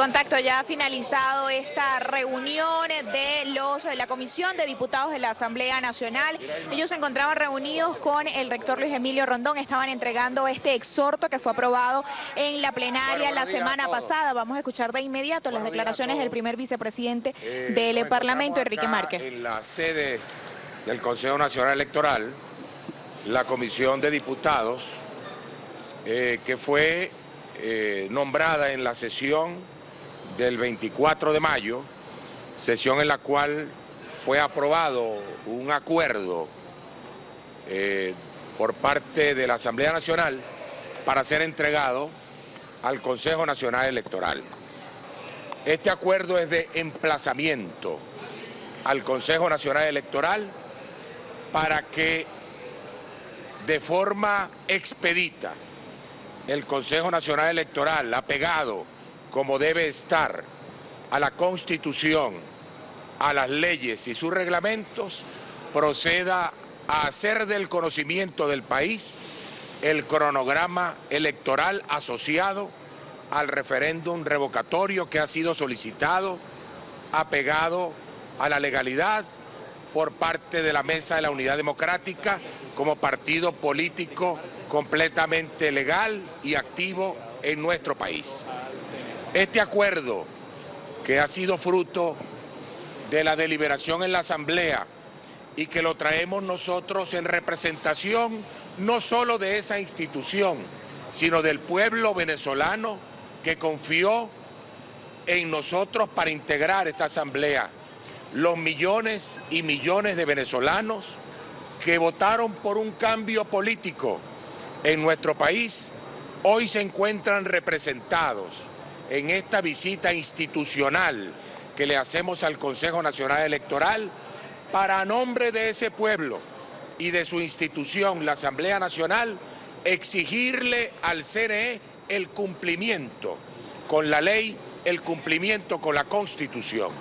Contacto, ya ha finalizado esta reunión de la Comisión de Diputados de la Asamblea Nacional. Ellos se encontraban reunidos con el rector Luis Emilio Rondón, estaban entregando este exhorto que fue aprobado en la plenaria la semana pasada. Vamos a escuchar de inmediato las declaraciones del primer vicepresidente del Parlamento, Enrique Márquez. En la sede del Consejo Nacional Electoral, la Comisión de Diputados, que fue nombrada en la sesión del 24 de mayo, sesión en la cual fue aprobado un acuerdo por parte de la Asamblea Nacional para ser entregado al Consejo Nacional Electoral. Este acuerdo es de emplazamiento al Consejo Nacional Electoral para que de forma expedita el Consejo Nacional Electoral, apegado como debe estar a la Constitución, a las leyes y sus reglamentos, proceda a hacer del conocimiento del país el cronograma electoral asociado al referéndum revocatorio que ha sido solicitado, apegado a la legalidad por parte de la Mesa de la Unidad Democrática como partido político completamente legal y activo en nuestro país. Este acuerdo, que ha sido fruto de la deliberación en la Asamblea y que lo traemos nosotros en representación no solo de esa institución, sino del pueblo venezolano que confió en nosotros para integrar esta Asamblea, los millones y millones de venezolanos que votaron por un cambio político en nuestro país, hoy se encuentran representados en esta visita institucional que le hacemos al Consejo Nacional Electoral para, a nombre de ese pueblo y de su institución, la Asamblea Nacional, exigirle al CNE el cumplimiento con la ley, el cumplimiento con la Constitución.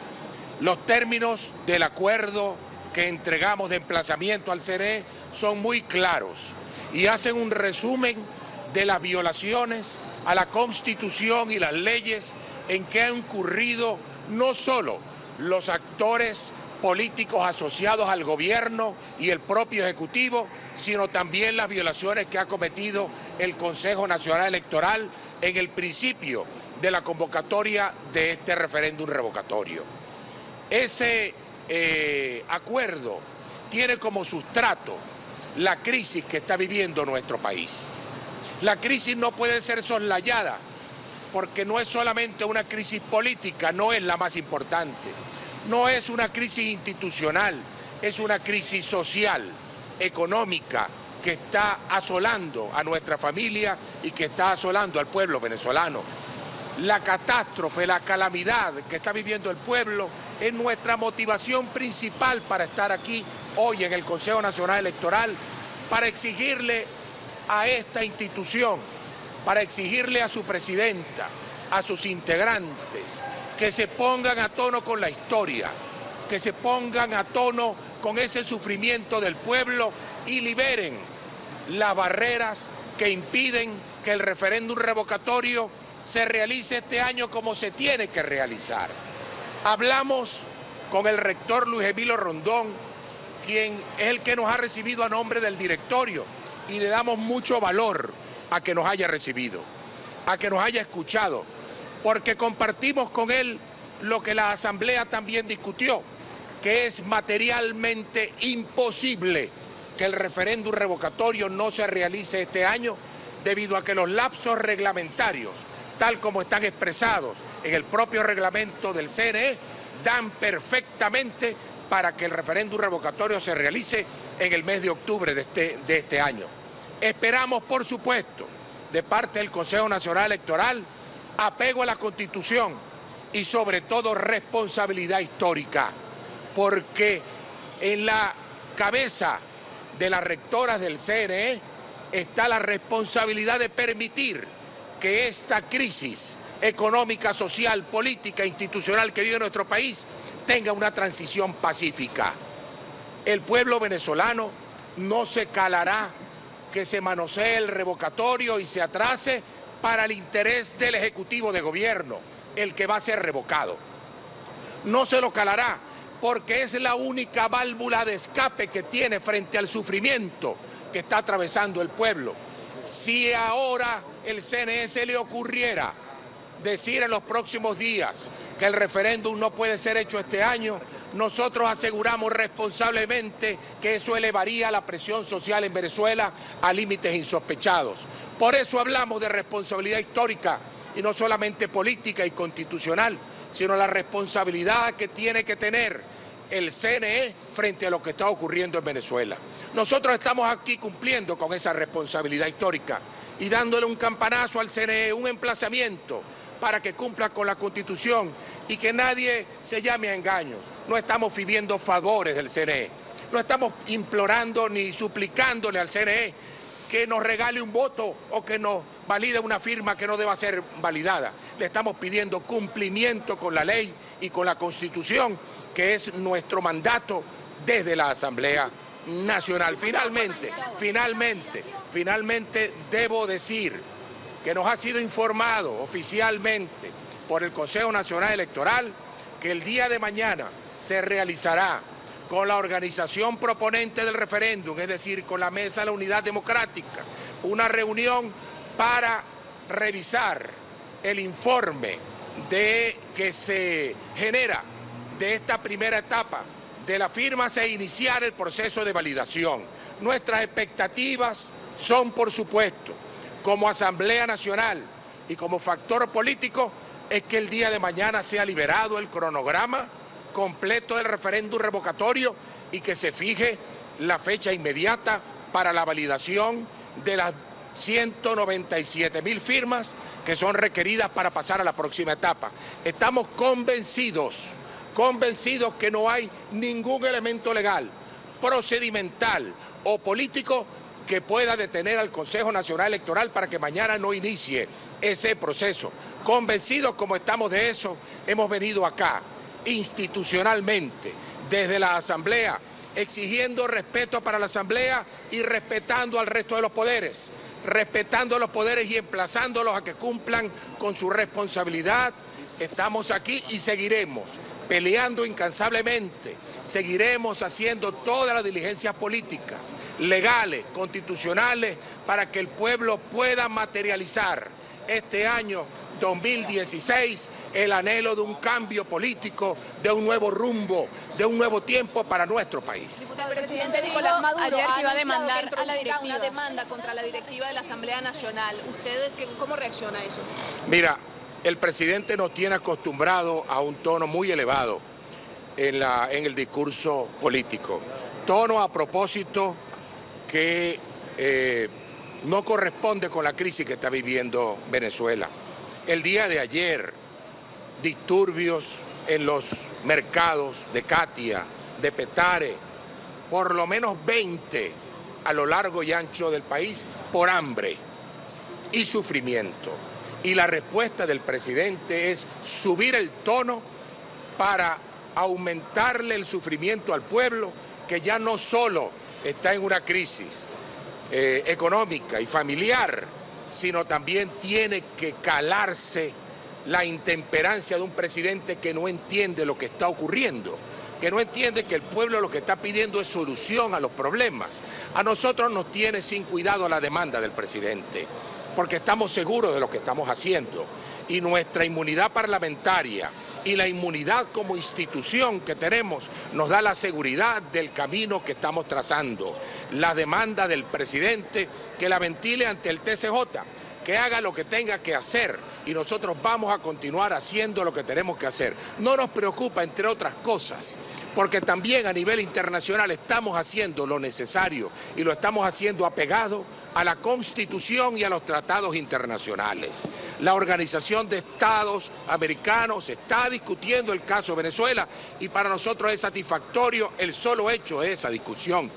Los términos del acuerdo que entregamos de emplazamiento al CNE son muy claros y hacen un resumen de las violaciones a la Constitución y las leyes en que han incurrido no solo los actores políticos asociados al gobierno y el propio Ejecutivo, sino también las violaciones que ha cometido el Consejo Nacional Electoral en el principio de la convocatoria de este referéndum revocatorio. Ese acuerdo tiene como sustrato la crisis que está viviendo nuestro país. La crisis no puede ser soslayada porque no es solamente una crisis política, no es la más importante. No es una crisis institucional, es una crisis social, económica, que está asolando a nuestra familia y que está asolando al pueblo venezolano. La catástrofe, la calamidad que está viviendo el pueblo es nuestra motivación principal para estar aquí hoy en el Consejo Nacional Electoral, para exigirle a esta institución, para exigirle a su presidenta, a sus integrantes, que se pongan a tono con la historia, que se pongan a tono con ese sufrimiento del pueblo y liberen las barreras que impiden que el referéndum revocatorio se realice este año como se tiene que realizar. Hablamos con el rector Luis Emilio Rondón, quien es el que nos ha recibido a nombre del directorio, y le damos mucho valor a que nos haya recibido, a que nos haya escuchado, porque compartimos con él lo que la Asamblea también discutió, que es materialmente imposible que el referéndum revocatorio no se realice este año, debido a que los lapsos reglamentarios, tal como están expresados en el propio reglamento del CNE, dan perfectamente para que el referéndum revocatorio se realice en el mes de octubre de este año. Esperamos, por supuesto, de parte del Consejo Nacional Electoral, apego a la Constitución y sobre todo responsabilidad histórica, porque en la cabeza de las rectoras del CNE está la responsabilidad de permitir que esta crisis económica, social, política, institucional que vive nuestro país tenga una transición pacífica. El pueblo venezolano no se calará que se manosee el revocatorio y se atrase para el interés del Ejecutivo de Gobierno, el que va a ser revocado. No se lo calará, porque es la única válvula de escape que tiene frente al sufrimiento que está atravesando el pueblo. Si ahora el CNE se le ocurriera decir en los próximos días que el referéndum no puede ser hecho este año, nosotros aseguramos responsablemente que eso elevaría la presión social en Venezuela a límites insospechados. Por eso hablamos de responsabilidad histórica y no solamente política y constitucional, sino la responsabilidad que tiene que tener el CNE frente a lo que está ocurriendo en Venezuela. Nosotros estamos aquí cumpliendo con esa responsabilidad histórica y dándole un campanazo al CNE, un emplazamiento para que cumpla con la Constitución y que nadie se llame a engaños. No estamos pidiendo favores del CNE, no estamos implorando ni suplicándole al CNE que nos regale un voto o que nos valide una firma que no deba ser validada. Le estamos pidiendo cumplimiento con la ley y con la Constitución, que es nuestro mandato desde la Asamblea Nacional. Finalmente debo decir que nos ha sido informado oficialmente por el Consejo Nacional Electoral que el día de mañana se realizará con la organización proponente del referéndum, es decir, con la Mesa de la Unidad Democrática, una reunión para revisar el informe que se genera de esta primera etapa de las firmas e iniciar el proceso de validación. Nuestras expectativas son, por supuesto, como Asamblea Nacional y como factor político, es que el día de mañana sea liberado el cronograma completo del referéndum revocatorio y que se fije la fecha inmediata para la validación de las 197.000 firmas que son requeridas para pasar a la próxima etapa. Estamos convencidos que no hay ningún elemento legal, procedimental o político que pueda detener al Consejo Nacional Electoral para que mañana no inicie ese proceso. Convencidos como estamos de eso, hemos venido acá institucionalmente, desde la Asamblea, exigiendo respeto para la Asamblea y respetando al resto de los poderes, y emplazándolos a que cumplan con su responsabilidad. Estamos aquí y seguiremos peleando incansablemente, seguiremos haciendo todas las diligencias políticas, legales, constitucionales, para que el pueblo pueda materializar este año 2016 el anhelo de un cambio político, de un nuevo rumbo, de un nuevo tiempo para nuestro país. El presidente Nicolás Maduro ayer que iba a demandar a la directiva, una demanda contra la directiva de la Asamblea Nacional. ¿Usted cómo reacciona a eso? Mira, el presidente nos tiene acostumbrado a un tono muy elevado en el discurso político. Tono a propósito que no corresponde con la crisis que está viviendo Venezuela. El día de ayer, disturbios en los mercados de Catia, de Petare, por lo menos 20 a lo largo y ancho del país por hambre y sufrimiento. Y la respuesta del presidente es subir el tono para aumentarle el sufrimiento al pueblo, que ya no solo está en una crisis económica y familiar, sino también tiene que calarse la intemperancia de un presidente que no entiende lo que está ocurriendo, que no entiende que el pueblo lo que está pidiendo es solución a los problemas. A nosotros nos tiene sin cuidado la demanda del presidente, porque estamos seguros de lo que estamos haciendo y nuestra inmunidad parlamentaria y la inmunidad como institución que tenemos nos da la seguridad del camino que estamos trazando. La demanda del presidente que la ventile ante el TCJ, que haga lo que tenga que hacer y nosotros vamos a continuar haciendo lo que tenemos que hacer. No nos preocupa, entre otras cosas, porque también a nivel internacional estamos haciendo lo necesario y lo estamos haciendo apegado a la Constitución y a los tratados internacionales. La Organización de Estados Americanos está discutiendo el caso de Venezuela y para nosotros es satisfactorio el solo hecho de esa discusión.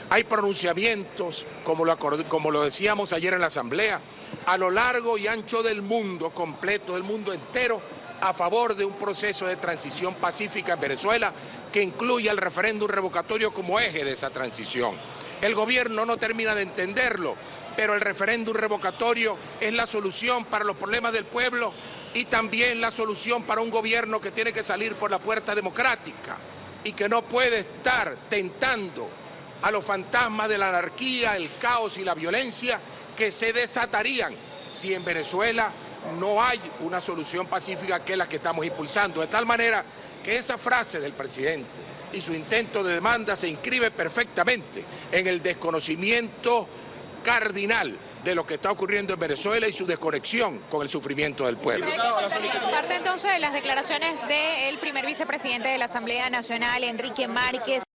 Hay pronunciamientos, como lo decíamos ayer en la Asamblea, a lo largo y ancho del mundo completo, del mundo entero, a favor de un proceso de transición pacífica en Venezuela que incluya el referéndum revocatorio como eje de esa transición. El gobierno no termina de entenderlo, pero el referéndum revocatorio es la solución para los problemas del pueblo y también la solución para un gobierno que tiene que salir por la puerta democrática y que no puede estar tentando a los fantasmas de la anarquía, el caos y la violencia que se desatarían si en Venezuela no hay una solución pacífica, que es la que estamos impulsando. De tal manera que esa frase del presidente y su intento de demanda se inscribe perfectamente en el desconocimiento cardinal de lo que está ocurriendo en Venezuela y su desconexión con el sufrimiento del pueblo. Parte entonces de las declaraciones del primer vicepresidente de la Asamblea Nacional, Enrique Márquez.